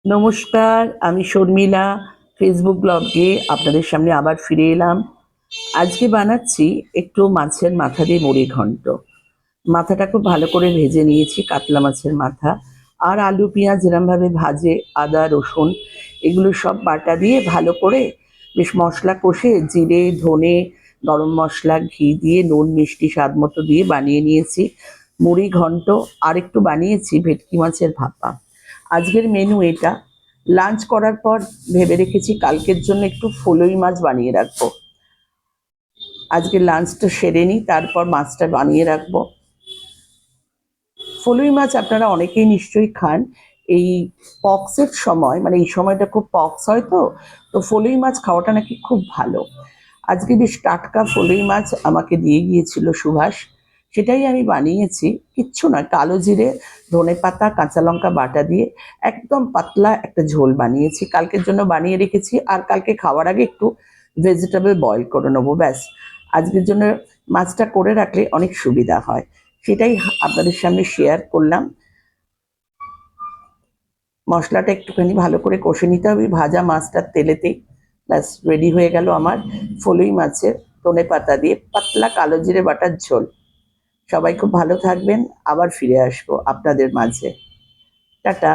নমস্কার, আমি শর্মিলা। ফেসবুক ব্লগে আপনাদের সামনে আবার ফিরে এলাম। আজকে বানাচ্ছি একটু মাছের মাথা দিয়ে মুড়ি ঘন্ট। মাথাটা খুব ভালো করে ভেজে নিয়েছি, কাতলা মাছের মাথা। আর আলু পেঁয়াজ যেরমভাবে ভাজে, আদা রসুন এগুলো সব বাটা দিয়ে ভালো করে বেশ মশলা কষে জিরে ধনে গরম মশলা ঘি দিয়ে নুন মিষ্টি স্বাদ মতো দিয়ে বানিয়ে নিয়েছি মুড়ি ঘন্ট। আর একটু বানিয়েছি ভেটকি মাছের ভাপা। আজকের মেনু এটা। লাঞ্চ করার পর ভেবে রেখেছি কালকের জন্য একটু ফলুই মাছ বানিয়ে রাখবো। আজকে লাঞ্চটা সেরে নিই, তারপর মাছটা বানিয়ে রাখবো। ফলুই মাছ আপনারা অনেকেই নিশ্চয়ই খান। এই পক্সের সময়, মানে এই সময়টা খুব পক্স হয়, তো তো ফলুই মাছ খাওয়াটা নাকি খুব ভালো। আজকে বেশ টাটকা ফলুই মাছ আমাকে দিয়ে গিয়েছিল সুভাষ, সেটাই আমি বানিয়েছি। কিচ্ছু নয়, কালো জিরে ধনে পাতা কাঁচা লঙ্কা বাটা দিয়ে একদম পাতলা একটা ঝোল বানিয়েছি, কালকের জন্য বানিয়ে রেখেছি। আর কালকে খাওয়ার আগে একটু ভেজিটেবল বয়েল করে নেবো, ব্যাস। আজকের জন্য মাছটা করে রাখলে অনেক সুবিধা হয়, সেটাই আপনাদের সামনে শেয়ার করলাম। মশলাটা একটুখানি ভালো করে কষে নিতে হবে ভাজা মাছটার তেলেতেই। ব্যাস রেডি হয়ে গেল আমার ফলুই মাছের ধনে পাতা দিয়ে পাতলা কালো জিরে বাটার ঝোল। সবাই খুব ভালো থাকবেন, আবার ফিরে আসবো আপনাদের মাঝে। টাটা।